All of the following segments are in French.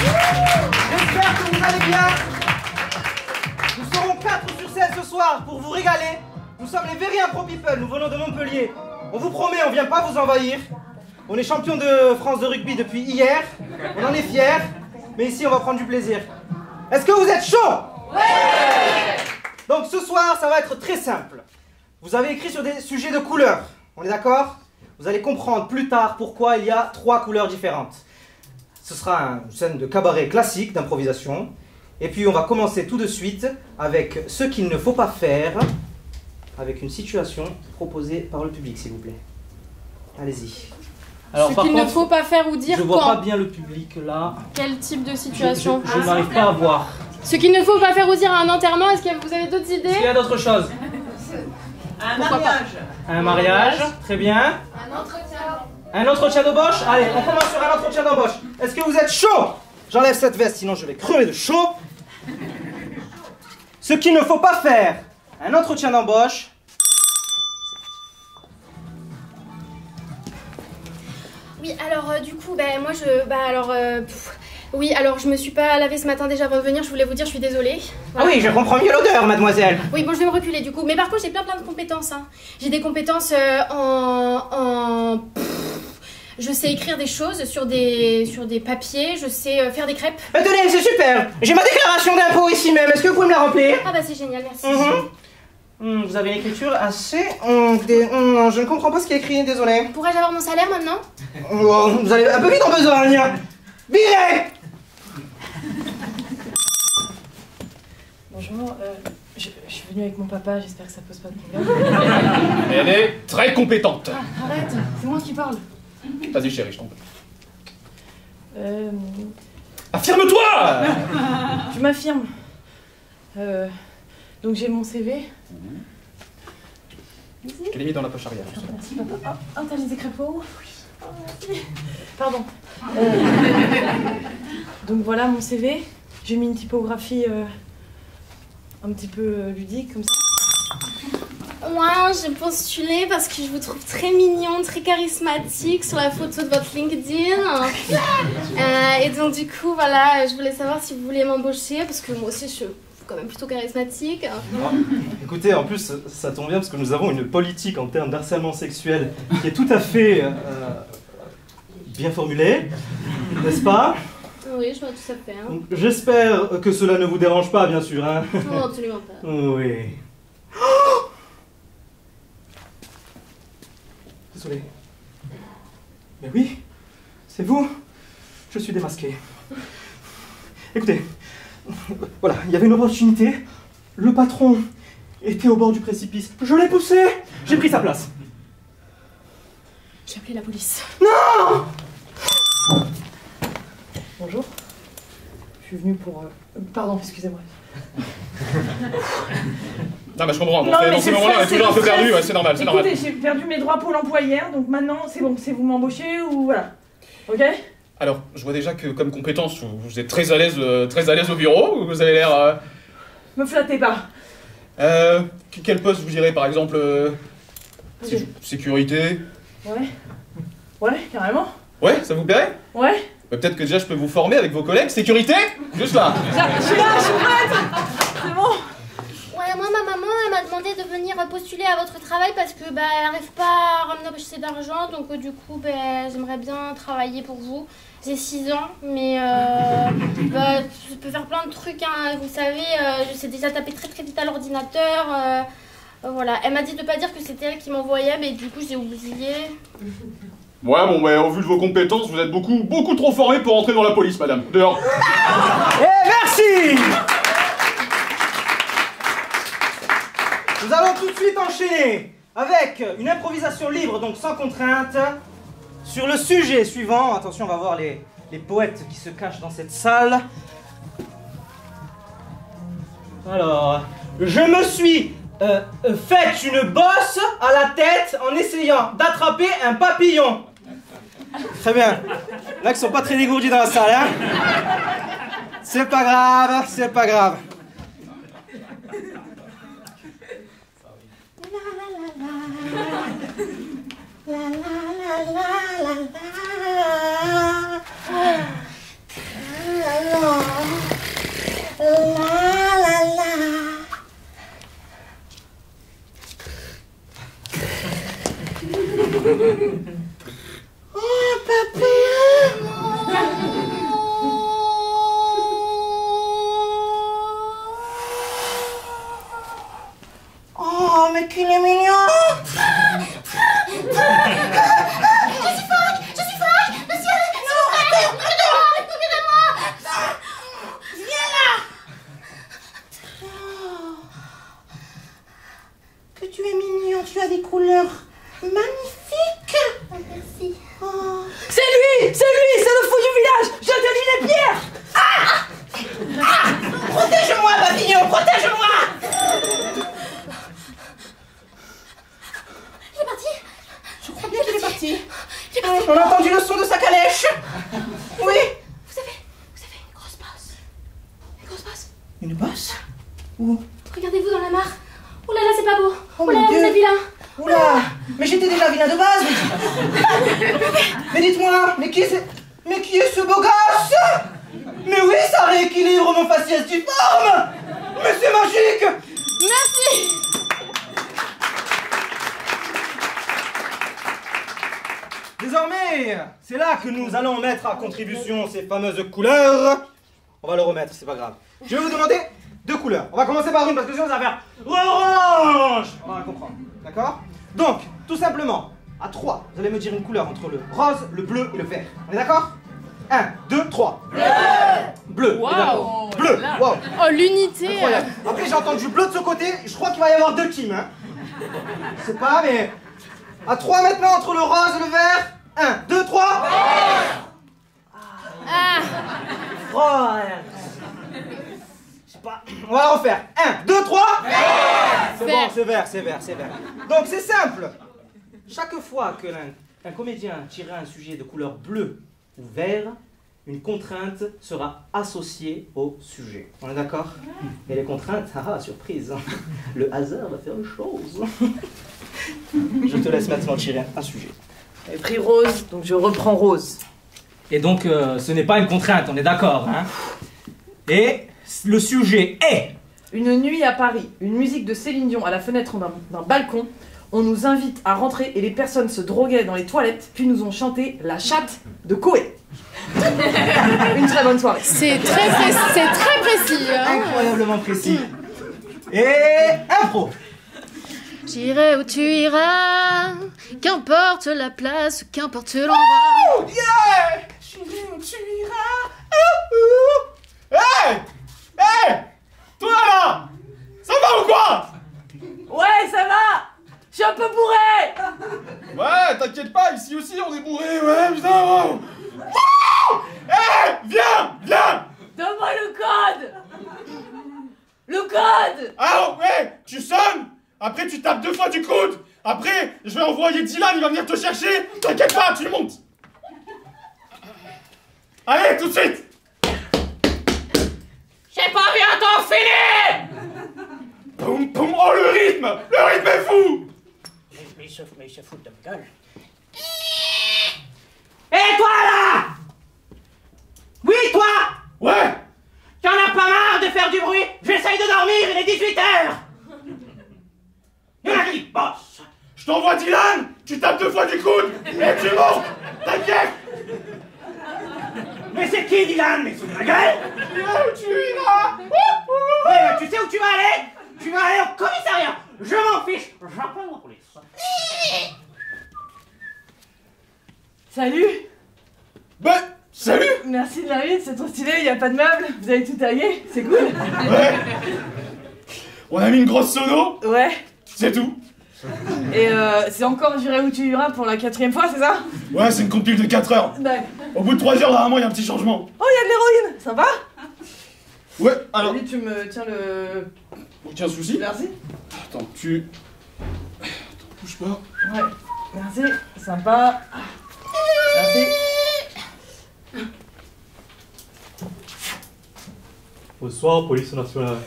J'espère que vous allez bien. Nous serons 4 sur scène ce soir pour vous régaler. Nous sommes les Very Impro People, nous venons de Montpellier. On vous promet, on vient pas vous envahir. On est champion de France de rugby depuis hier. On en est fiers. Mais ici, on va prendre du plaisir. Est-ce que vous êtes chaud? Ouais! Donc ce soir, ça va être très simple. Vous avez écrit sur des sujets de couleurs. On est d'accord? Vous allez comprendre plus tard pourquoi il y a 3 couleurs différentes. Ce sera une scène de cabaret classique, d'improvisation. Et puis on va commencer tout de suite avec ce qu'il ne faut pas faire, avec une situation proposée par le public, s'il vous plaît. Allez-y. Alors, ce qu'il ne faut pas faire ou dire quand. Je vois pas bien le public là. Quel type de situation? Je n'arrive pas à voir. Ce qu'il ne faut pas faire ou dire à un enterrement, est-ce que vous avez d'autres idées? Est-ce qu'il y a d'autres choses? Un mariage. Un mariage, très bien. Un entretien. Un entretien d'embauche? Allez, on commence sur un entretien d'embauche. Est-ce que vous êtes chaud? J'enlève cette veste, sinon je vais crever de chaud. Ce qu'il ne faut pas faire. Un entretien d'embauche. Oui, alors du coup, moi oui, alors je me suis pas lavée ce matin déjà avant de venir, je voulais vous dire, je suis désolée. Voilà. Ah oui, je comprends mieux l'odeur, mademoiselle. Oui, bon, je vais me reculer du coup. Mais par contre, j'ai plein de compétences. Hein. J'ai des compétences je sais écrire des choses sur des papiers, je sais faire des crêpes. Tenez, c'est super. J'ai ma déclaration d'impôt ici même, est-ce que vous pouvez me la remplir? Ah bah c'est génial, merci. Vous avez une écriture assez... je ne comprends pas ce qui est écrit, désolé. Pourrais-je avoir mon salaire maintenant? Vous allez un peu vite en besogne. Virez! Bonjour, je suis venue avec mon papa, j'espère que ça pose pas de problème. Elle est très compétente. Ah, arrête, c'est moi qui parle. Vas-y chérie, je t'en prie. Affirme-toi! Je m'affirme. Donc j'ai mon CV. Je te l'ai mis dans la poche arrière. Merci papa. Ah, t'as les crapauds? Oui. Merci. Pardon. Donc voilà mon CV. J'ai mis une typographie un petit peu ludique comme ça. Moi, j'ai postulé parce que je vous trouve très mignon, très charismatique sur la photo de votre LinkedIn. Et donc du coup, voilà, je voulais savoir si vous vouliez m'embaucher parce que moi aussi, je suis quand même plutôt charismatique. Écoutez, en plus, ça tombe bien parce que nous avons une politique en termes d'harcèlement sexuel qui est tout à fait bien formulée, n'est-ce pas? Oui, je vois tout à fait. Hein. J'espère que cela ne vous dérange pas, bien sûr. Hein? Non, absolument pas. Oui. Désolé. Mais oui, c'est vous. Je suis démasqué. Écoutez, voilà, il y avait une opportunité. Le patron était au bord du précipice. Je l'ai poussé. J'ai pris sa place. J'ai appelé la police. Non! Bonjour. Je suis venue pour... Pardon, excusez-moi. Non mais je comprends, dans ces moments-là on est toujours un peu perdu, ouais, c'est normal, c'est normal. Écoutez, j'ai perdu mes droits Pôle emploi hier, donc maintenant c'est bon, c'est vous m'embauchez ou voilà. Ok? Alors, je vois déjà que comme compétence, vous êtes très à l'aise au bureau, vous avez l'air... Me flattez pas. Quel poste vous direz par exemple sécurité? Ouais. Ouais, carrément. Ouais, ça vous plairait? Ouais. Peut-être que déjà je peux vous former avec vos collègues. Sécurité? Juste là. Je suis là, je suis prête. C'est bon. Ouais, moi ma maman elle m'a demandé de venir postuler à votre travail parce que elle n'arrive pas à ramener assez d'argent, donc du coup j'aimerais bien travailler pour vous. J'ai 6 ans, mais je peux faire plein de trucs, hein. Vous savez, je sais déjà taper très très vite à l'ordinateur. Voilà, elle m'a dit de pas dire que c'était elle qui m'envoyait, mais du coup j'ai oublié. Ouais, bon, au vu de vos compétences, vous êtes beaucoup trop formé pour entrer dans la police, madame. Dehors. Et merci! Nous allons tout de suite enchaîner avec une improvisation libre, donc sans contrainte, sur le sujet suivant. Attention, on va voir les poètes qui se cachent dans cette salle. Alors, je me suis fait une bosse à la tête en essayant d'attraper un papillon. Très bien. Là, ils sont pas très dégourdis dans la salle, hein? C'est pas grave, c'est pas grave. Une bosse? Où? Regardez-vous dans la mare. Oh là là, c'est pas beau. Oh Oh là mon là, Dieu. vous êtes vilain. Oula! Mais j'étais déjà vilain de base! Mais dites-moi, mais qui est ce beau gosse? Mais oui, ça rééquilibre mon faciès difforme! Mais c'est magique! Merci. Désormais, c'est là que nous allons mettre à contribution ces fameuses couleurs. On va le remettre, c'est pas grave. Je vais vous demander 2 couleurs. On va commencer par une parce que sinon ça va faire orange. On va comprendre, d'accord? Donc, tout simplement, à 3, vous allez me dire une couleur entre le rose, le bleu et le vert. On est d'accord? 1, 2, 3. Bleu. Wow. D'accord. Bleu. Wow. Oh, l'unité. Incroyable. Après, j'ai entendu bleu de ce côté. Je crois qu'il va y avoir 2 teams. Hein. Je sais pas, mais. À 3 maintenant entre le rose et le vert. 1, 2, 3. Ah. Oh, je sais pas. On va la refaire. 1, 2, 3. C'est bon, c'est vert, c'est vert, c'est vert. Donc, c'est simple. Chaque fois que un comédien tirera un sujet de couleur bleue ou vert, une contrainte sera associée au sujet. On est d'accord? Et les contraintes, surprise, le hasard va faire les choses. Je te laisse maintenant tirer un sujet. J'ai pris rose, donc je reprends rose. Et donc, ce n'est pas une contrainte, on est d'accord, hein? Et le sujet est... Une nuit à Paris, une musique de Céline Dion à la fenêtre d'un balcon. On nous invite à rentrer et les personnes se droguaient dans les toilettes, puis nous ont chanté La chatte de Koé. Une très bonne soirée. C'est très précis. Hein. Incroyablement précis. Et impro. J'irai où tu iras, qu'importe la place, qu'importe l'endroit. Oh yeah! J'irai où tu iras. Hey! Hey! Toi là! Ça va ou quoi? Ouais, ça va. Je suis un peu bourré. Ouais, t'inquiète pas, ici aussi on est bourré, ouais, putain, wow. Hey! Viens! Viens! Donne-moi le code. Le code. Ah ouais! Tu sonnes! Après tu tapes 2 fois du coude! Après, je vais envoyer Dylan, il va venir te chercher! T'inquiète pas, tu montes! Allez, tout de suite! J'ai pas bientôt fini! Poum poum! Oh le rythme! Le rythme est fou! Mais il se fout de ma gueule. Et toi là! Oui, toi! Ouais! T'en as pas marre de faire du bruit? J'essaye de dormir, il est 18h! Il y en a qui bossent! Je t'envoie Dylan! Tu tapes 2 fois du coude! Et tu montes! T'inquiète! Mais c'est qui Dylan? Mais c'est de ma gueule! J'irai où tu iras! Mais tu sais où tu vas aller? Tu vas aller au commissariat! Je m'en fiche! J'appelle la police! Salut. Ben, salut! Merci de l'invite, c'est trop stylé, y a pas de meubles. Vous avez tout taillé, c'est cool. Ouais! On a mis une grosse sono, Ouais. c'est tout! Et c'est encore J'irai où tu iras pour la 4e fois, c'est ça? Ouais, c'est une compile de 4 heures! D'accord. Au bout de 3 heures, normalement, il y a un petit changement! Oh, y a de l'héroïne, sympa. Ouais, alors. Salut, tu me tiens le... Aucun souci. Merci. Attends, tu. Attends, bouge pas. Ouais, merci, sympa. Merci. Bonsoir, police nationale.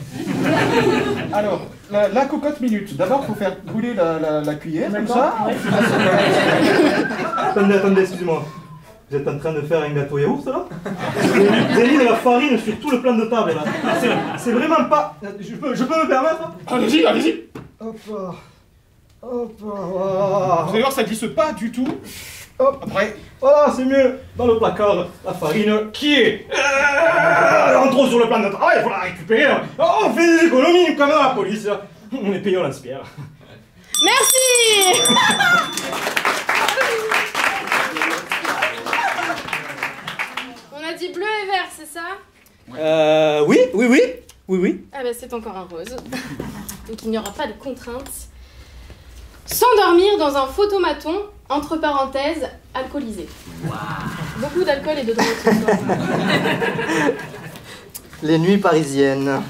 Alors, la cocotte minute. D'abord, faut faire brûler la cuillère, comme ça. Ouais. Attendez, excusez-moi. Vous êtes en train de faire un gâteau yaourt, là? Vous avez mis de la farine sur tout le plan de table, là. C'est vraiment pas... Je peux me permettre? Allez-y, allez-y. Hop là. Hop Vous là. allez voir, ça glisse pas du tout. Hop. Après. Voilà, c'est mieux. Dans le placard, la farine qui est... en trop sur le plan de travail, il faut la récupérer. Oh, on fait des économies, comme dans la police. On est payé, on l'inspire. Merci. On a dit bleu et vert, c'est ça? Oui. Ah bah c'est encore un rose. Donc il n'y aura pas de contrainte. S'endormir dans un photomaton, entre parenthèses, alcoolisé. Beaucoup d'alcool et de drogue ce soir. Les nuits parisiennes.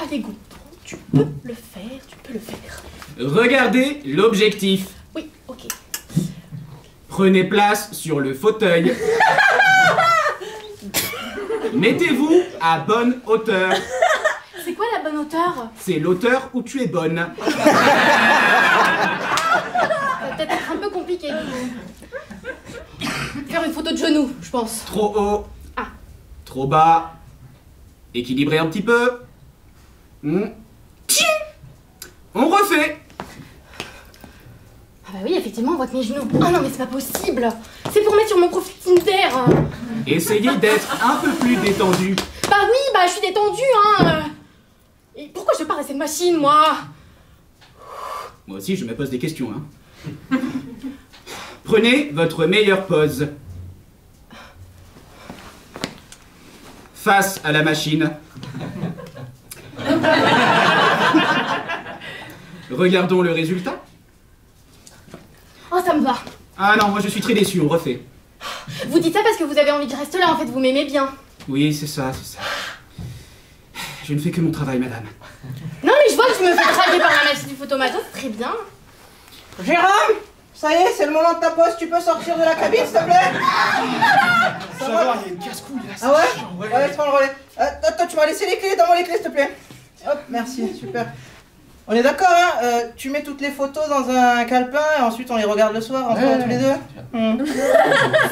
Allez, Goupon, tu peux le faire, tu peux le faire. Regardez l'objectif. Oui, ok. Prenez place sur le fauteuil. Mettez-vous à bonne hauteur. C'est quoi la bonne hauteur? C'est l'auteur où tu es bonne. Ça va peut-être être un peu compliqué. Faire une photo de genou, je pense. Trop haut. Ah. Trop bas. Équilibré un petit peu. Tching. On refait. Ah bah oui, effectivement, on voit que mes genoux... Ah non, mais c'est pas possible. C'est pour mettre sur mon profil Tinder. Essayez d'être un peu plus détendu. Bah oui, bah je suis détendue, hein. Et pourquoi je veux pas rester de machine, moi? Moi aussi, je me pose des questions, hein. Prenez votre meilleure pose. Face à la machine. Regardons le résultat. Oh, ça me va. Ah non, moi je suis très déçu, on refait. Vous dites ça parce que vous avez envie que je reste là, en fait, vous m'aimez bien. Oui, c'est ça, c'est ça. Je ne fais que mon travail, madame. Non, mais je vois que je me fais draguer par la machine du photomaton, c'est très bien. Jérôme, ça y est, c'est le moment de ta pause, tu peux sortir de la cabine, s'il te plaît? Ça va, il y a une casse-couille là. Ah ouais? Ouais, je prends le relais. Toi, tu m'as laissé les clés, donne-moi les clés, s'il te plaît. Hop, merci, super. On est d'accord, hein? Tu mets toutes les photos dans un calepin et ensuite on les regarde le soir, ensemble tous les deux.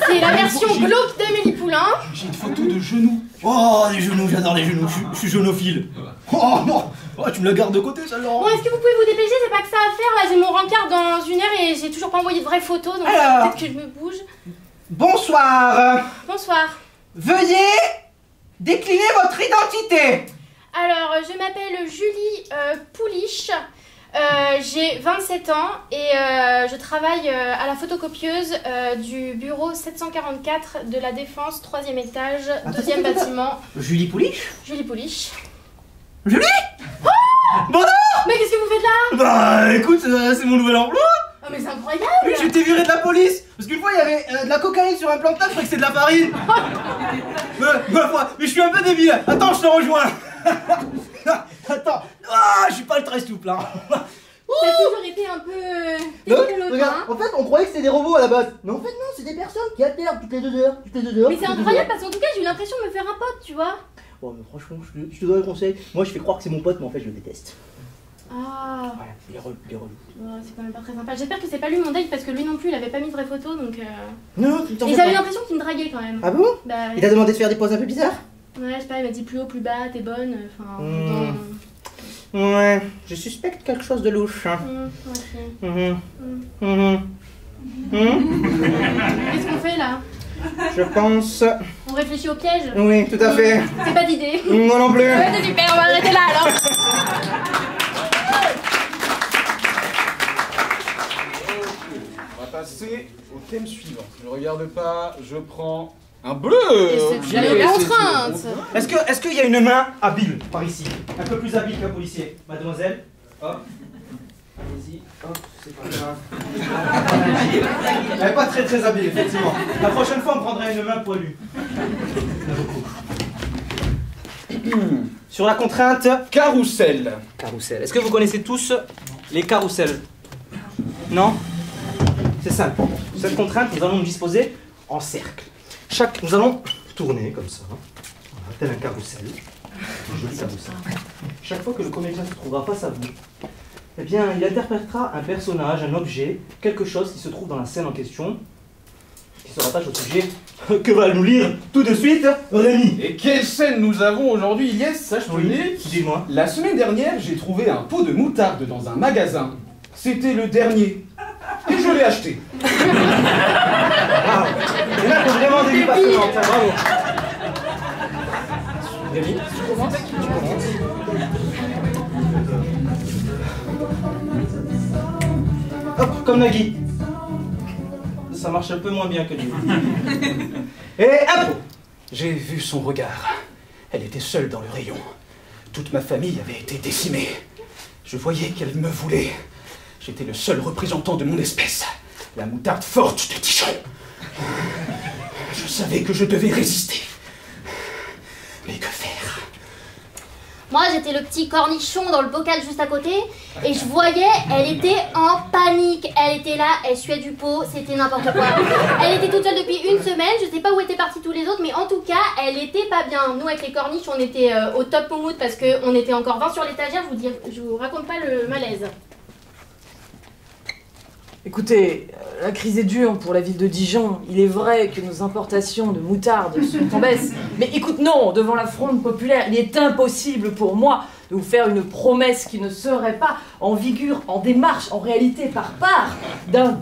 C'est la version glauque d'Amélie Poulain. J'ai une photo de genoux. Oh, les genoux, j'adore les genoux, je suis genophile. Oh non, oh, tu me la gardes de côté, ça, Laurent. Bon, est-ce que vous pouvez vous dépêcher? C'est pas que ça à faire, là, j'ai mon rencard dans 1 heure et j'ai toujours pas envoyé de vraies photos, donc Alors. peut-être que je me bouge. Bonsoir. Bonsoir. Veuillez décliner votre identité. Alors, je m'appelle Julie Pouliche, j'ai 27 ans et je travaille à la photocopieuse du bureau 744 de la Défense, 3e étage, 2e bâtiment. Julie Pouliche? Julie Pouliche. Julie? Oh Bonjour. Mais qu'est-ce que vous faites là? Bah écoute, c'est mon nouvel emploi. Oh mais c'est incroyable. Oui, j'ai été viré de la police. Parce qu'une fois, il y avait de la cocaïne sur un plan de table, je croyais que c'était de la farine. Mais je suis un peu débile. Attends, je te rejoins. Attends. Ah, je suis pas ultra souple, hein. T'as toujours été un peu... Donc, rigolote, regarde, hein. en fait, on croyait que c'était des robots à la base. Mais en fait, non, c'est des personnes qui atterrent toutes les 2 heures. Mais c'est incroyable parce qu'en tout cas, j'ai eu l'impression de me faire un pote, tu vois. Oh, mais franchement, je te donne un conseil. Moi, je fais croire que c'est mon pote, mais en fait, je le déteste. Ah, Voilà, il est relou. oh, c'est quand même pas très sympa. J'espère que c'est pas lui mon date parce que lui non plus, il avait pas mis de vraies photos, donc... Non, tu t'en Et fais j'avais pas. l'impression qu'il me draguait quand même. Ah bon? Bah Il ouais. t'a demandé de faire des poses un peu bizarres? Ouais, je sais pas, il m'a dit plus haut, plus bas, t'es bonne, enfin... Ouais, je suspecte quelque chose de louche. Hein. Ok. Qu'est-ce qu'on fait là? Je pense... On réfléchit au piège? Oui, tout à fait. C'est pas d'idée. Moi non plus. Ouais, c'est super, on va arrêter là alors. On va passer au thème suivant. Je regarde pas, je prends un bleu. Et c'est une contrainte. Est-ce qu'il y a une main habile par ici? Un peu plus habile qu'un policier. Mademoiselle, hop. Allez-y, hop, c'est pas grave. Elle n'est pas très habile, effectivement. La prochaine fois, on prendra une main poilue. Sur la contrainte Carrousel. carrousel. Est-ce que vous connaissez tous les carrousels? Non? C'est simple. Sur cette contrainte, nous allons nous disposer en cercle. Nous allons tourner comme ça, voilà, tel un carrousel. Un joli carrousel. Chaque fois que le comédien se trouvera face à vous, eh bien, il interprétera un personnage, un objet, quelque chose qui se trouve dans la scène en question, qui se rattache au sujet que va nous lire tout de suite Rémi. Et quelle scène nous avons aujourd'hui, Ilyes? Sache Oui, dis-moi. La semaine dernière, j'ai trouvé un pot de moutarde dans un magasin. C'était le dernier. Et je l'ai acheté. Bravo. Et là, t'as vraiment des vies passionnantes, hein, bravo. Rémi, tu commences? Hop, comme Nagui. Ça marche un peu moins bien que lui. Et hop! J'ai vu son regard. Elle était seule dans le rayon. Toute ma famille avait été décimée. Je voyais qu'elle me voulait. J'étais le seul représentant de mon espèce. La moutarde forte de Dijon. Je savais que je devais résister. Mais que faire? Moi, j'étais le petit cornichon dans le bocal juste à côté, et je voyais, elle était en panique. Elle était là, elle suait du pot, c'était n'importe quoi. Elle était toute seule depuis une semaine, je sais pas où étaient partis tous les autres, mais en tout cas, elle était pas bien. Nous, avec les corniches, on était au top moumoute parce qu'on était encore 20 sur l'étagère, je vous raconte pas le malaise. Écoutez, la crise est dure pour la ville de Dijon. Il est vrai que nos importations de moutarde sont en baisse. Mais écoute, non, devant la fronde populaire, il est impossible pour moi de vous faire une promesse qui ne serait pas en vigueur, en démarche, en réalité, par part d'un...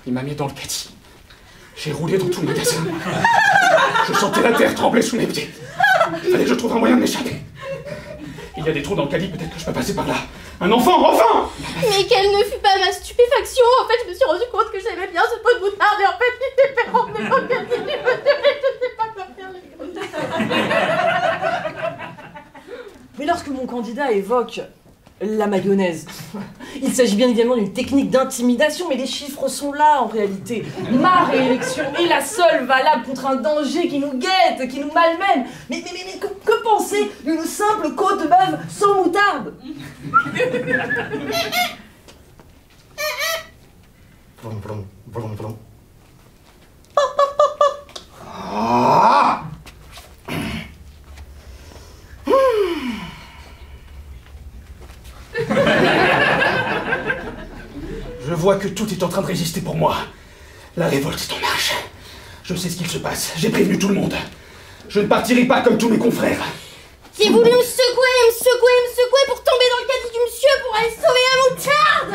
Il m'a mis dans le caddie. J'ai roulé dans tout le magasin. Je sentais la terre trembler sous mes pieds. Il fallait que je trouve un moyen de m'échapper. Il y a des trous dans le caddie, peut-être que je peux passer par là. Un enfant, enfin! Mais quelle ne fut pas ma stupéfaction! En fait, je me suis rendu compte que j'aimais bien ce pot de moutarde et en fait, il était fait rentrer dans le caddie. Je sais pas quoi faire. Mais lorsque mon candidat évoque la mayonnaise, il s'agit bien évidemment d'une technique d'intimidation, mais les chiffres sont là en réalité. Ma réélection est la seule valable contre un danger qui nous guette, qui nous malmène. Mais que penser d'une simple côte de bœuf sans moutarde? Ah! Je vois que tout est en train de résister pour moi. La révolte est en marche. Je sais ce qu'il se passe. J'ai prévenu tout le monde. Je ne partirai pas comme tous mes confrères. J'ai voulu me secouer pour tomber dans le caddie du monsieur pour aller sauver la moutarde.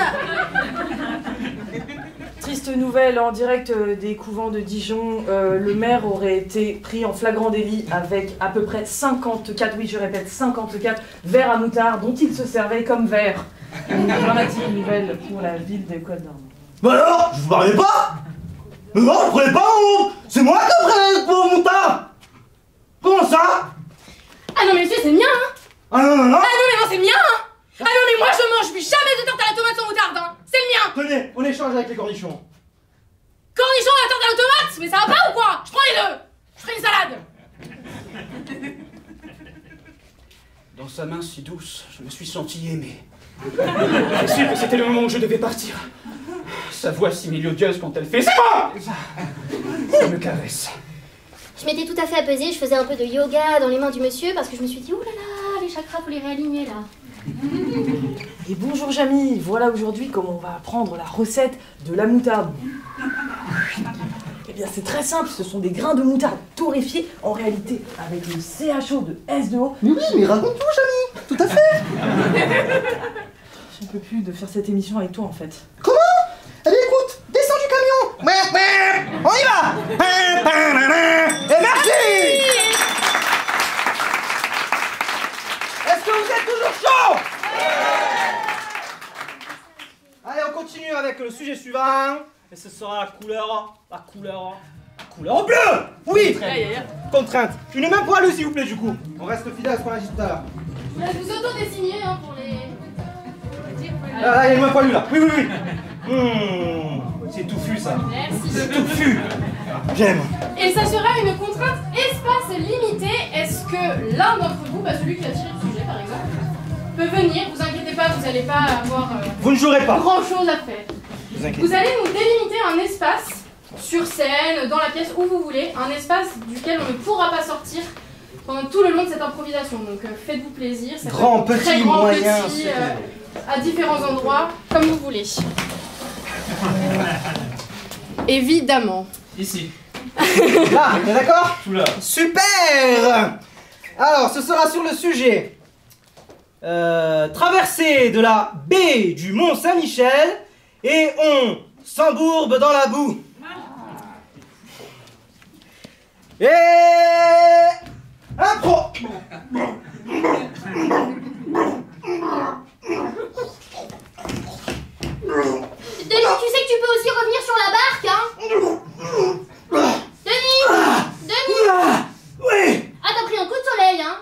Triste nouvelle en direct des couvents de Dijon. Le maire aurait été pris en flagrant délit avec à peu près 54, oui je répète, 54 verres à moutarde dont il se servait comme verre. Une dramatique nouvelle pour la ville des Côtes d'Armor. Bah alors, je vous parlais pas? Mais non, vous prenez pas mon... C'est moi qui prenais pour mon tas. Comment ça? Ah non mais monsieur, c'est mien hein. Ah non, non, non. Ah non mais non, c'est mien hein. Ah non mais moi je mange plus jamais de tarte à la tomate sans moutarde hein. C'est le mien. Tenez, on échange avec les cornichons. Cornichon à la tarte à la tomate. Mais ça va pas ou quoi? Je prends les deux. Je ferai une salade. Dans sa main si douce, je me suis senti aimé. J'ai su que c'était le moment où je devais partir. Sa voix si mélodieuse quand elle fait « C'est moi !» Ça me caresse. Je m'étais tout à fait apaisée, je faisais un peu de yoga dans les mains du monsieur parce que je me suis dit, oh là là, les chakras, faut les réaligner là. Et bonjour Jamy, voilà aujourd'hui comment on va apprendre la recette de la moutarde. Eh bien c'est très simple, ce sont des grains de moutarde torréfiés, en réalité avec le CHO de S2O. Mais oui, mais raconte tout, Jamy, tout à fait. J'en peux plus de faire cette émission avec toi en fait. Comment? Allez, écoute, descends du camion. On y va. Et merci. Est-ce que vous êtes toujours chaud? Allez, on continue avec le sujet suivant. Et ce sera la couleur bleue. Oui. Contrainte. Une main poilue, s'il vous plaît, du coup. On reste fidèle à ce qu'on a dit tout à l'heure. Je vais vous auto-dessiner hein, pour les... Là, il y a une main poilue, là. Oui. C'est touffu, ça. Merci. C'est touffu. J'aime. Et ça sera une contrainte espace limité. Est-ce que l'un d'entre vous, celui qui a tiré le sujet par exemple, peut venir? Vous inquiétez pas, vous n'allez pas avoir Vous ne jouerez pas. grand chose à faire. Vous allez nous délimiter un espace sur scène, dans la pièce, où vous voulez, un espace duquel on ne pourra pas sortir pendant tout le long de cette improvisation. Donc faites-vous plaisir. Ça Grand, peut être petit, très grand, moyen, petit, à différents endroits, comme vous voulez. Évidemment. Ici. Là, on est d'accord? Tout là. Super. Alors, ce sera sur le sujet traversée de la baie du Mont Saint-Michel et on s'embourbe dans la boue. Et... impro. Denis, tu sais que tu peux aussi revenir sur la barque, hein? Denis! Oui. Ah, t'as pris un coup de soleil, hein?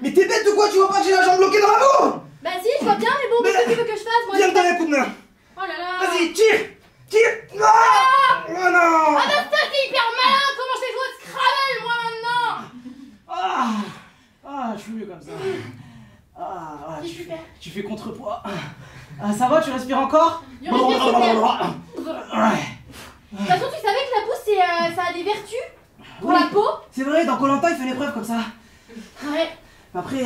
Mais t'es bête ou quoi? Tu vois pas que j'ai la jambe bloquée dans la boue? Bah si, je vois bien, mais bon, qu'est-ce que tu veux que je fasse, moi? Viens me donner un coup de main. Oh là là. Vas-y, tire. Tire. Ah oh non. Ah bah ça, c'est hyper malin. Comment je fais jouer au Scrabble, moi, maintenant? Ah, je suis mieux comme ça. Ah, C'est super. tu fais contrepoids. Ah, ça va, tu respires encore? Je respire super. De Ouais. toute façon, tu savais que la boue, ça a des vertus pour la peau? C'est vrai, dans Koh-Lanta, il fait l'épreuve comme ça. Ouais. Après,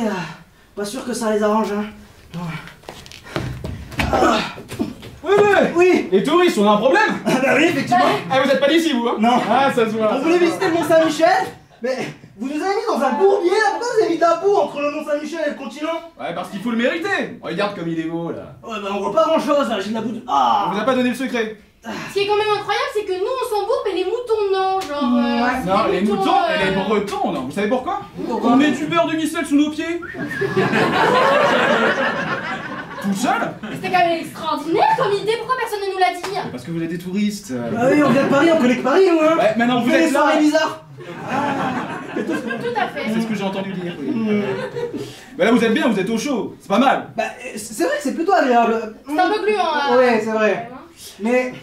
pas sûr que ça les arrange, hein. Oui, les touristes, on a un problème? Ah bah oui, effectivement. Ah, vous êtes pas d'ici, vous, hein? Non. Ah, ça se voit. On voulait visiter le Mont Saint-Michel, mais vous nous avez mis dans un bourbier là. Pourquoi vous avez mis de la boue entre le Mont Saint-Michel et le continent? Ouais, parce qu'il faut le mériter. Regarde comme il est beau, là. Ouais bah on voit pas grand chose là, j'ai de la boue de... On vous a pas donné le secret. Ce qui est quand même incroyable, c'est que nous, on s'embourbe et les moutons, non. Genre. c'est Non, les moutons, euh, les bretons, non. Vous savez pourquoi? On met du beurre de micelle sous nos pieds. Tout seul? C'était quand même extraordinaire comme idée. Pourquoi personne ne nous l'a dit? Parce que vous êtes des touristes. Ah oui, on vient de Paris, on connaît que Paris nous hein. Ouais, maintenant On vous fait des êtes là. soirées bizarres. Tout à fait. C'est ce que j'ai entendu dire. Oui. Mais là, vous êtes bien, vous êtes au chaud. C'est pas mal. Bah c'est vrai que c'est plutôt agréable. C'est un peu gluant. Ouais, c'est vrai. Mais...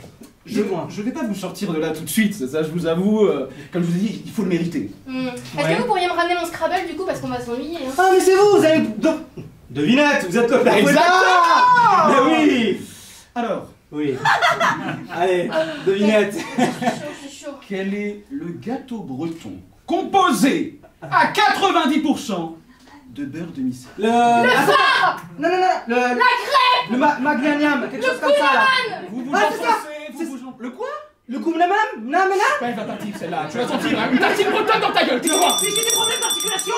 Je vais pas vous sortir de là tout de suite, ça je vous avoue. Comme je vous ai dit, il faut le mériter. Est-ce que vous pourriez me ramener mon Scrabble du coup parce qu'on va s'ennuyer hein. Ah mais c'est vous avez... Devinette, vous êtes comme la Exactement. Mais oui. Alors, Oui. Allez, devinette. Je suis chaud. quel est le gâteau breton composé à 90% de beurre de micelle? Le phare. Non, non, non. La crêpe. Le magnaniam, quelque chose comme ça là. Vous vous Ah, c'est ça. enfoncez, vous vous... Le quoi? Le koumnamam. Namena. Pas une tentative celle-là, tu vas sentir hein, une tartine bretonne dans ta gueule, tu vas voir. Mais j'ai des problèmes d'articulation.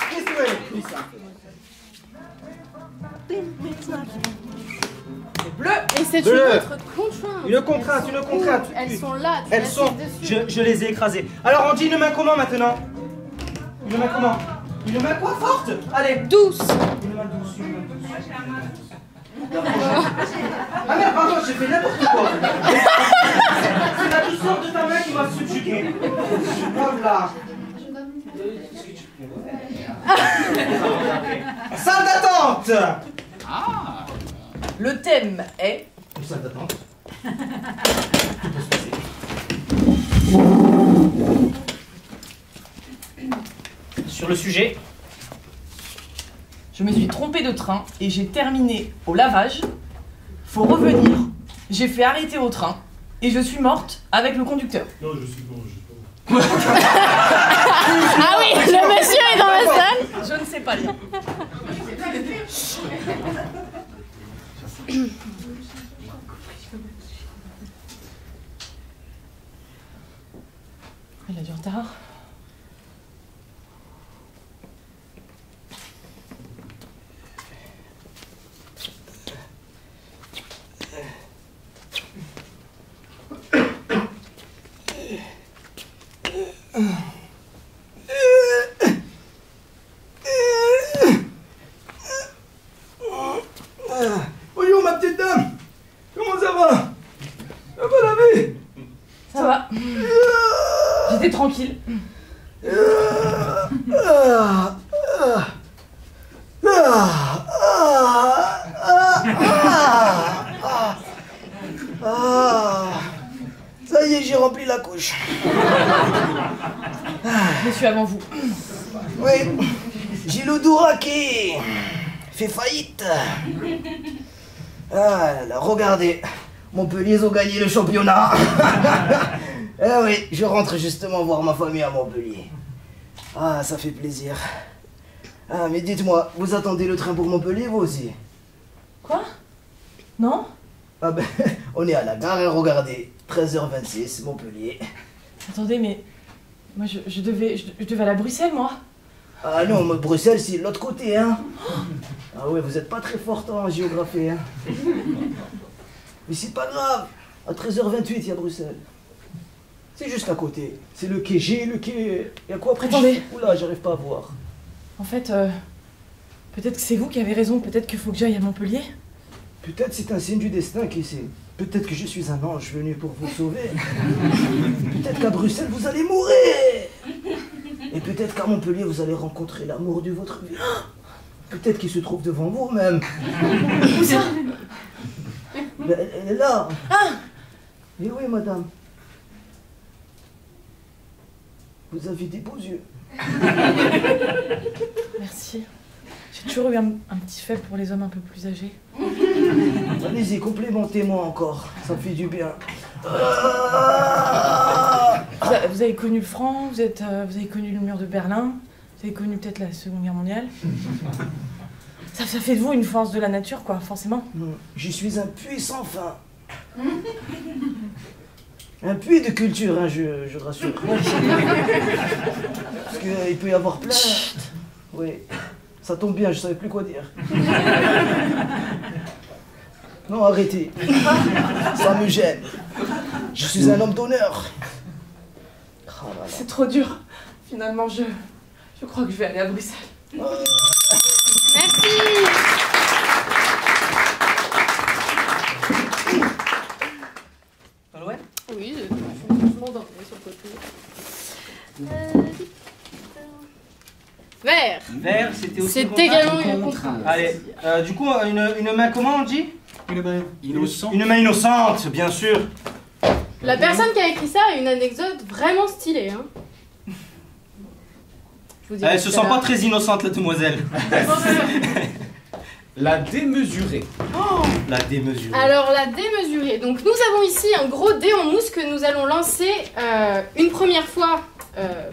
Qu'est-ce que tu veux? Bleu. Et c'est Bleu. une autre contrainte. Une contrainte. Elles sont là. Tu Elles l'assises sont. dessus. Je les ai écrasées. Alors on dit une main comment maintenant? Une main comment? Une main quoi forte? Allez. Douce. Une main douce, une main douce. Ah merde, pardon, j'ai fait n'importe quoi. C'est la douceur de ta main qui m'a subjugué. Voilà. Salle d'attente. Ah. Le thème est Salle d'attente. Sur le sujet, je me suis trompée de train et j'ai terminé au lavage. Faut revenir. J'ai fait arrêter au train et je suis morte avec le conducteur. Non, je suis pas. Ah oui, le monsieur est dans la salle. Je ne sais pas lire. Il a du retard. Bonjour ma petite dame. Comment ça va? Ça va la vie? Ça va. J'étais tranquille. Ça y est, j'ai rempli la couche. Je suis avant vous. Oui, j'ai le Doura qui fait faillite. Ah là, regardez, Montpellier ils ont gagné le championnat. Eh oui, je rentre justement voir ma famille à Montpellier. Ah, ça fait plaisir. Ah, mais dites-moi, vous attendez le train pour Montpellier, vous aussi? Quoi? Non? Ah ben, on est à la gare, hein, regardez. 13h26, Montpellier. Attendez, mais moi je devais aller à Bruxelles, moi. Ah non, mais Bruxelles, c'est l'autre côté, hein. Ah ouais, vous êtes pas très forte en géographie, hein. Mais c'est pas grave. À 13h28, il y a Bruxelles. C'est juste à côté. C'est le quai G, le quai... Il y a quoi après? Attendez. Oula, j'arrive pas à voir. En fait, peut-être que c'est vous qui avez raison, peut-être qu'il faut que j'aille à Montpellier. Peut-être c'est un signe du destin, qui sait. Peut-être que je suis un ange venu pour vous sauver. Peut-être qu'à Bruxelles, vous allez mourir. Et peut-être qu'à Montpellier, vous allez rencontrer l'amour de votre vie. Peut-être qu'il se trouve devant vous même. Où ça? Elle est là. Ah! Et oui, madame. Vous avez des beaux yeux. Merci. J'ai toujours eu un petit faible pour les hommes un peu plus âgés. Allez-y, complimentez-moi encore. Ça fait du bien. Vous avez connu le franc, vous avez connu le mur de Berlin, vous avez connu peut-être la Seconde Guerre mondiale. Ça fait de vous une force de la nature, quoi, forcément. Je suis un puits sans fin. Un puits de culture, hein, je te rassure. Parce qu'il peut y avoir plein. Oui, ça tombe bien, je savais plus quoi dire. Non, arrêtez. Ça me gêne. Je suis un homme d'honneur. Oh là là. C'est trop dur. Finalement, je crois que je vais aller à Bruxelles. Merci. Ouais. Oui, je suis m'endormir sur le côté. Vert. Vert, c'était aussi. C'est également une contrainte. Allez, du coup, une main comment on dit? Une main innocente. Une main innocente, bien sûr. La personne qui a écrit ça a une anecdote vraiment stylée. Hein. Je vous dis Elle se sent pas très innocente, la demoiselle. La démesurée. La démesurée. Alors la démesurée. Donc nous avons ici un gros dé en mousse que nous allons lancer une première fois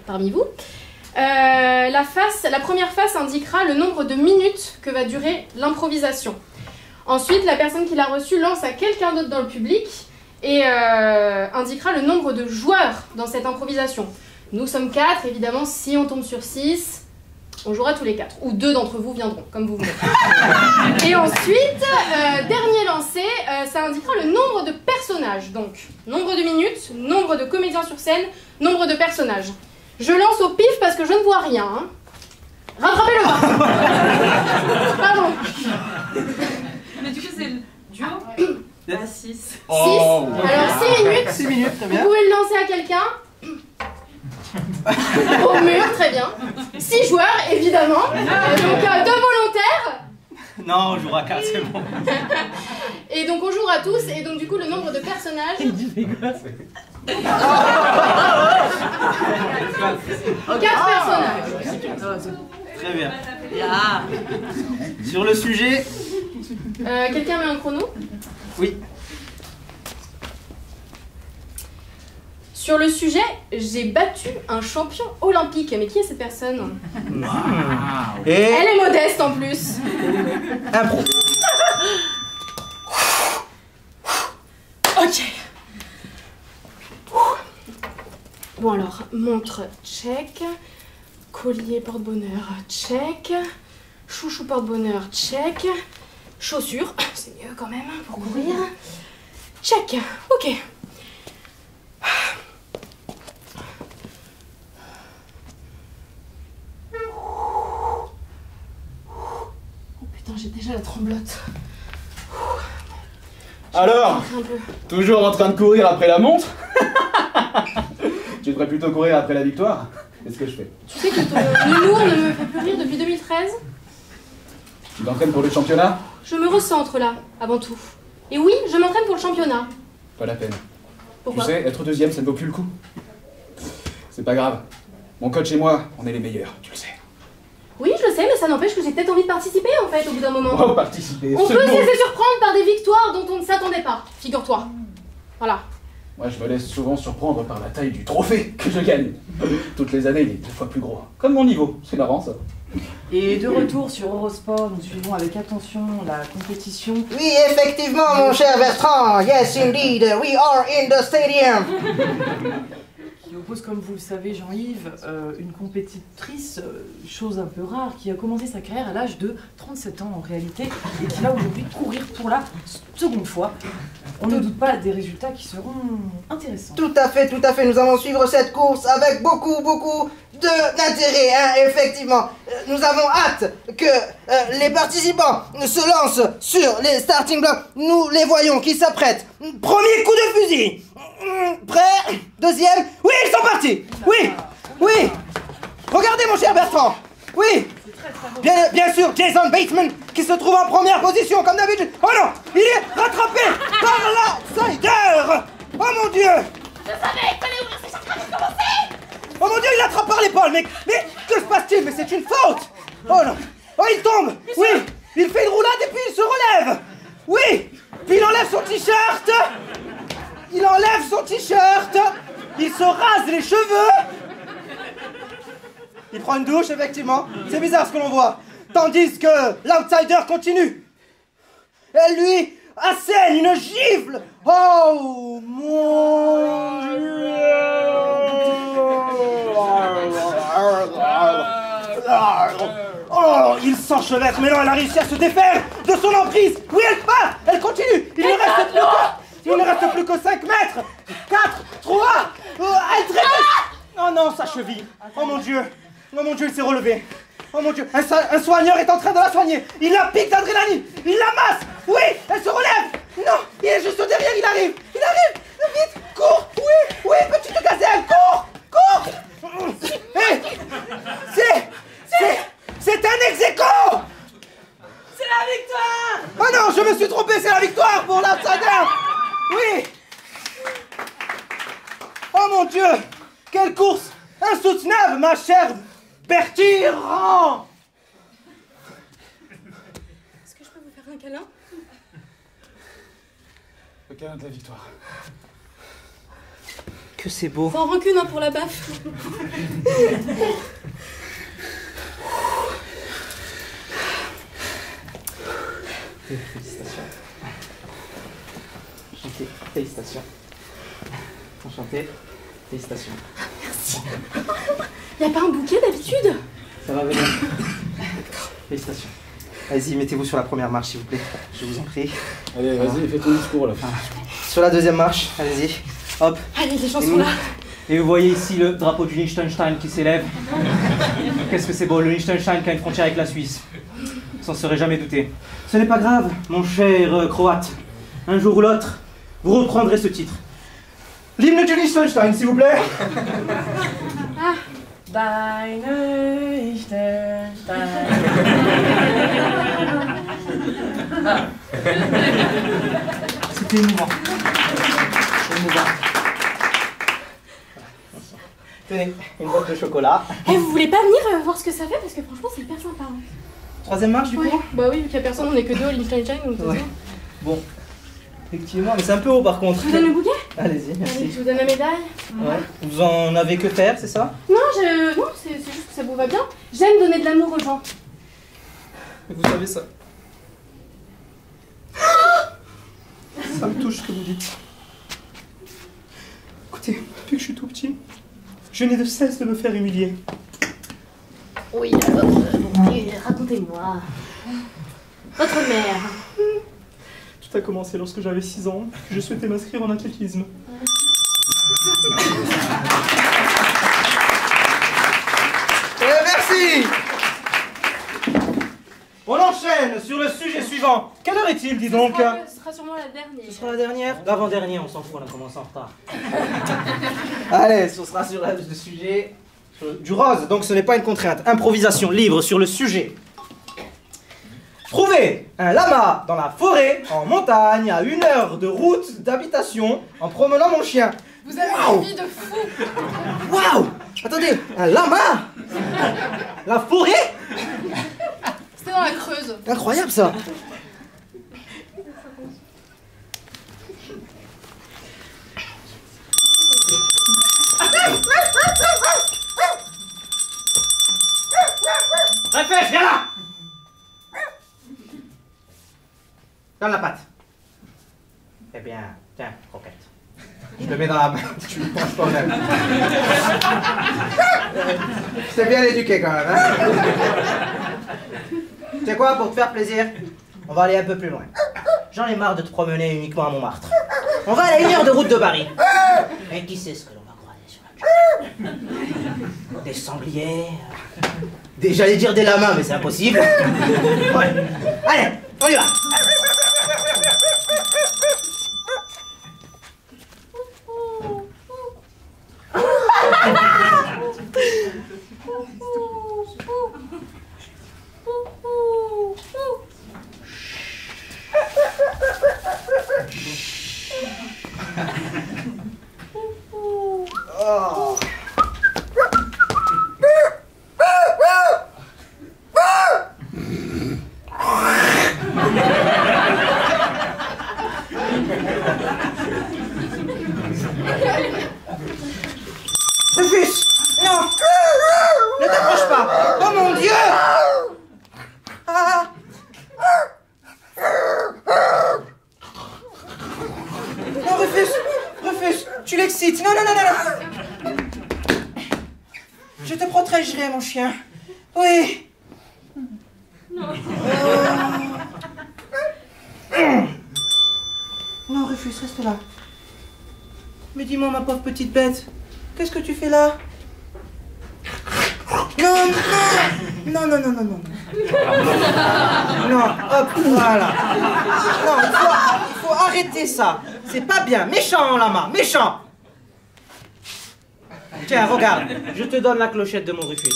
parmi vous. La première face indiquera le nombre de minutes que va durer l'improvisation. Ensuite, la personne qui l'a reçue lance à quelqu'un d'autre dans le public et indiquera le nombre de joueurs dans cette improvisation. Nous sommes 4, évidemment, si on tombe sur 6, on jouera tous les 4. Ou 2 d'entre vous viendront, comme vous voulez. Et ensuite, dernier lancé, ça indiquera le nombre de personnages. Donc, nombre de minutes, nombre de comédiens sur scène, nombre de personnages. Je lance au pif parce que je ne vois rien. Hein. Rattrapez-le bas. Pardon. Mais du coup, c'est le duo à 6. Oh. 6. Alors 6 minutes. 6 minutes, très Vous bien. pouvez le lancer à quelqu'un. Au mur, très bien. 6 joueurs, évidemment. Donc 2 volontaires. Non, on jouera 4, c'est bon. Et donc on jouera tous. Et donc du coup, le nombre de personnages. 4 personnages. Très bien. Sur le sujet. Quelqu'un met un chrono? Oui. Sur le sujet, j'ai battu un champion olympique. Mais qui est cette personne? Et Elle est modeste en plus. impro. Ok. Bon alors, montre, check. Collier porte-bonheur, check. Chouchou porte-bonheur, check. Chaussures, c'est mieux quand même pour courir. Check, ok. Oh putain, j'ai déjà la tremblote. Alors, Un peu. toujours en train de courir après la montre? Tu devrais plutôt courir après la victoire. Qu'est-ce que je fais? Tu sais que ton humour ne me fait plus rire depuis 2013? Tu t'entraînes pour le championnat? Je me recentre là, avant tout. Et oui, je m'entraîne pour le championnat. Pas la peine. Pourquoi? Tu sais, être deuxième, ça ne vaut plus le coup. C'est pas grave. Mon coach et moi, on est les meilleurs, tu le sais. Oui, je le sais, mais ça n'empêche que j'ai peut-être envie de participer en fait au bout d'un moment. Oh, participer. On ce peut se mot. laisser surprendre par des victoires dont on ne s'attendait pas, figure-toi. Voilà. Moi, je me laisse souvent surprendre par la taille du trophée que je gagne. Toutes les années, il est 2 fois plus gros. Comme mon niveau. C'est marrant, ça. Et de retour sur Eurosport, nous suivons avec attention la compétition. Oui, effectivement, mon cher Bertrand. Yes, indeed. We are in the stadium. Qui j'oppose, comme vous le savez, Jean-Yves, une compétitrice, chose un peu rare, qui a commencé sa carrière à l'âge de 37 ans en réalité, et qui va aujourd'hui courir pour la seconde fois. On ne doute pas des résultats qui seront intéressants. Tout à fait, nous allons suivre cette course avec beaucoup d'intérêt, hein, effectivement. Nous avons hâte que les participants se lancent sur les starting blocks. Nous les voyons qui s'apprêtent. Premier coup de fusil. Prêt? Deuxième. Oui, ils sont partis. Oui. Regardez mon cher Bertrand. Oui. Bien sûr, Jason Bateman qui se trouve en première position comme d'habitude. Oh non, il est rattrapé par l'outsider. Oh mon Dieu. Je savais qu'il fallait ouvrir ses chakras pour commencer. Oh mon Dieu, il l'attrape par l'épaule. Mais que se passe-t-il? Mais c'est une faute. Oh non. Oh, il tombe. Oui. Il fait une roulade et puis il se relève. Oui. Puis il enlève son t-shirt. Il se rase les cheveux. Il prend une douche, effectivement. C'est bizarre ce que l'on voit. Tandis que l'outsider continue. Elle lui assène une gifle. Oh mon Dieu. Oh, il s'enchevêtre, mais non, elle a réussi à se défaire de son emprise. Oui, elle part. Elle continue. Il ne reste plus que 5 mètres. 4, 3. Elle traite. Oh non, sa cheville. Oh mon Dieu, il s'est relevé. Oh mon Dieu, un soigneur est en train de la soigner. Il la pique d'adrénaline. Il la masse. Oui, elle se relève. Non, il est juste derrière, il arrive. Vite, cours. Oui, petite gazelle, cours. Hé, c'est un ex-aequo. C'est la victoire! Oh non, je me suis trompé, c'est la victoire pour l'outsider. Oui. Oh mon Dieu, quelle course insoutenable, ma chère Bertirand. Est-ce que je peux vous faire un câlin? Le câlin de la victoire. Que c'est beau. Sans rancune hein, pour la baffe. Félicitations. Enchanté. Félicitations. Enchanté. Félicitations. Merci. Y a pas un bouquet d'habitude? Ça va venir. Félicitations. Allez-y, mettez-vous sur la première marche, s'il vous plaît. Je vous en prie. Allez, vas-y, fais ton discours là. Sur la deuxième marche, allez-y. Hop. Allez, les gens sont là. Et vous voyez ici le drapeau du Liechtenstein qui s'élève. Qu'est-ce que c'est beau, le Liechtenstein qui a une frontière avec la Suisse. S'en serait jamais douté. Ce n'est pas grave, mon cher Croate. Un jour ou l'autre, vous reprendrez ce titre. L'hymne du Liechtenstein, s'il vous plaît. Deine Liechtenstein. C'était émouvant. Tenez, une boîte de chocolat. Eh, vous voulez pas venir voir ce que ça fait? Parce que franchement, c'est hyper sympa. Hein. Troisième marche, du coup? Bah oui, vu qu'il y a personne, on est que deux au Liechtenstein, donc ouais. Bon. Effectivement, mais c'est un peu haut par contre. Je vous donne le bouquet? Allez-y, merci. Allez, je vous donne la médaille. Ouais. Vous en avez que faire, c'est ça? Non, c'est juste que ça vous va bien. J'aime donner de l'amour aux gens. Vous savez ça. Ça me touche ce que vous dites. Écoutez, depuis que je suis tout petit, je n'ai de cesse de me faire humilier. Oui, alors, racontez-moi. Votre mère. Tout a commencé lorsque j'avais 6 ans. Je souhaitais m'inscrire en athlétisme. Merci. On enchaîne sur le sujet suivant. Quelle heure est-il, dis donc? Ce sera sûrement la dernière. Ce sera la dernière? L'avant-dernière, on s'en fout, on a commencé en retard. Allez, ce sera sur le sujet du rose, donc ce n'est pas une contrainte. Improvisation libre sur le sujet. Trouver un lama dans la forêt, en montagne, à 1 heure de route d'habitation, en promenant mon chien. Vous avez une vie de fou. Waouh! Attendez, un lama? La forêt? C'était dans la Creuse. Incroyable ça! Réfléchis, viens là! Dans la patte. Eh bien, tiens, croquette. Je le mets dans la main, tu le penses toi-même. C'est bien éduqué quand même, hein. Tu sais quoi, pour te faire plaisir, on va aller un peu plus loin. J'en ai marre de te promener uniquement à Montmartre. On va à la 1 heure de route de Paris. Et qui sait ce que l'on va croiser sur la route? Des sangliers, j'allais dire des lamas, mais c'est impossible. Ouais. Allez, on y va. Oh. Rufus, non, ne t'approche pas. Oh mon Dieu. Ah. Non, Rufus, tu l'excites. Non, non, non, non, non. Je te protégerai, mon chien. Oui. Non, Rufus, reste là. Mais dis-moi, ma pauvre petite bête, qu'est-ce que tu fais là? Non, non, non, non, non, non, non. Non, hop, voilà. Non, il faut arrêter ça. C'est pas bien. Méchant, lama, méchant. Tiens, regarde, je te donne la clochette de mon Rufus.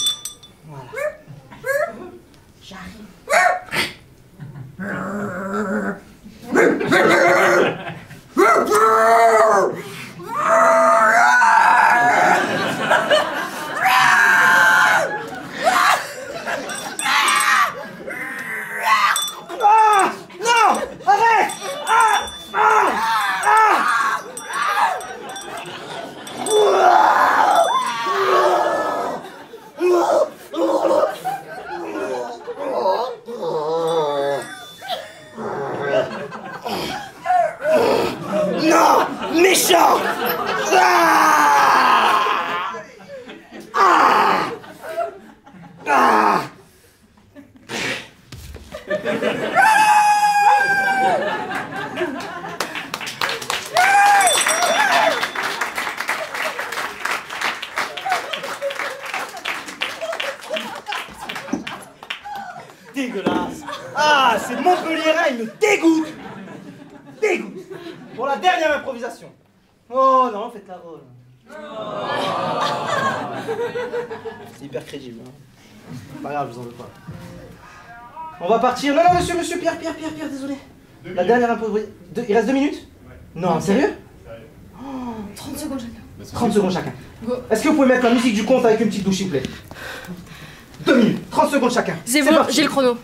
Voilà. J'arrive. Non! Arrête! Non! Méchant! Dégueulasse! Ah, c'est Montpellierin, il me dégoûte! Dégoûte! Pour la dernière improvisation. Oh non, faites-la. Oh, c'est hyper crédible. Hein. Pas grave, je vous en veux pas. On va partir. Non, non, monsieur, Pierre, désolé. La dernière improvisation. Il reste 2 minutes? Non, sérieux? 30 secondes chacun. 30 secondes chacun. Est-ce que vous pouvez mettre la musique du conte avec une petite douche, s'il vous plaît? 2 minutes, 30 secondes chacun. C'est bon, j'ai le chrono.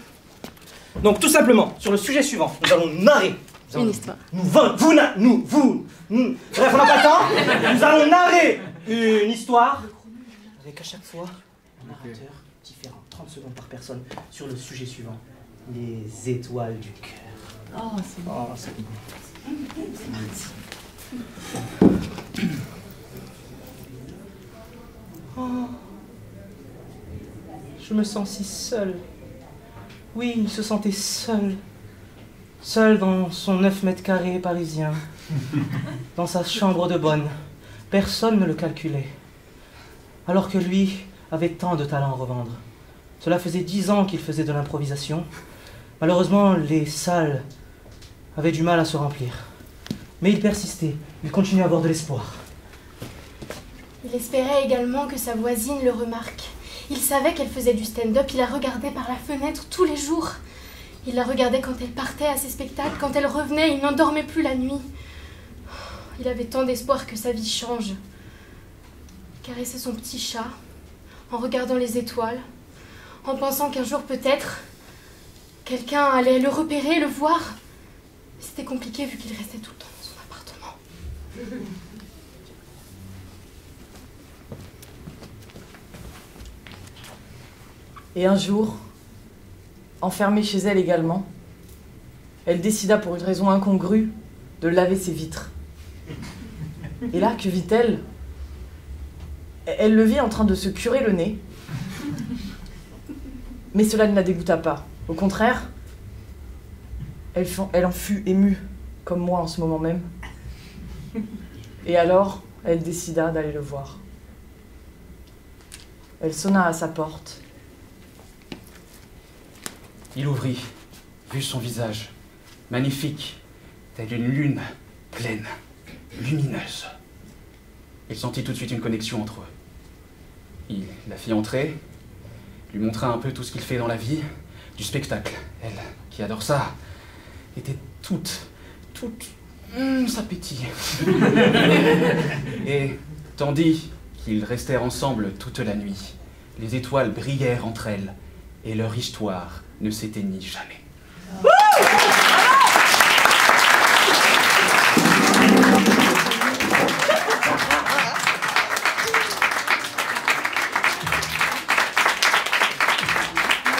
Donc tout simplement, sur le sujet suivant, nous allons narrer. Une histoire. Bref, on n'a pas le temps. Nous allons narrer une histoire avec à chaque fois un narrateur différent. 30 secondes par personne sur le sujet suivant. Les étoiles du cœur. Oh, c'est bon. Oh, c'est bon. Oh. Je me sens si seul. Oui, il se sentait seul. Seul dans son 9 mètres carrés parisien. Dans sa chambre de bonne. Personne ne le calculait. Alors que lui avait tant de talent à revendre. Cela faisait 10 ans qu'il faisait de l'improvisation. Malheureusement, les salles avaient du mal à se remplir. Mais il persistait. Il continuait à avoir de l'espoir. Il espérait également que sa voisine le remarque. Il savait qu'elle faisait du stand-up, il la regardait par la fenêtre tous les jours. Il la regardait quand elle partait à ses spectacles, quand elle revenait, il n'endormait plus la nuit. Il avait tant d'espoir que sa vie change. Il caressait son petit chat, en regardant les étoiles, en pensant qu'un jour peut-être, quelqu'un allait le repérer, le voir. C'était compliqué vu qu'il restait tout le temps dans son appartement. Et un jour, enfermée chez elle également, elle décida pour une raison incongrue de laver ses vitres. Et là, que vit-elle? Elle le vit en train de se curer le nez. Mais cela ne la dégoûta pas. Au contraire, elle en fut émue, comme moi en ce moment même. Et alors, elle décida d'aller le voir. Elle sonna à sa porte. Il ouvrit, vit son visage, magnifique, telle une lune pleine, lumineuse. Il sentit tout de suite une connexion entre eux. Il la fit entrer, lui montra un peu tout ce qu'il fait dans la vie, du spectacle. Elle, qui adore ça, était toute, ça pétillait. Et tandis qu'ils restèrent ensemble toute la nuit, les étoiles brillèrent entre elles, et leur histoire ne s'éteignit jamais.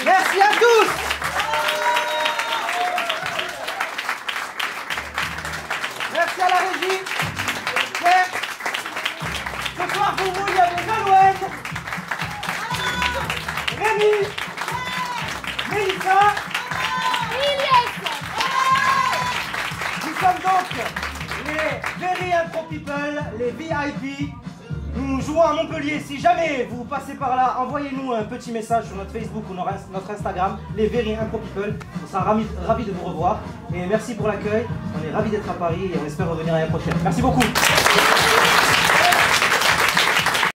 Merci à tous. Merci à la régie. Pierre. Ce soir pour vous, il y avait Nolwenn, Rémi, Mélissa. Nous sommes donc les Very Impro People, les VIP. Nous jouons à Montpellier. Si jamais vous passez par là, envoyez-nous un petit message sur notre Facebook ou notre Instagram, les Very Impro People. On sera ravis de vous revoir. Et merci pour l'accueil. On est ravis d'être à Paris et on espère revenir l'année prochaine. Merci beaucoup.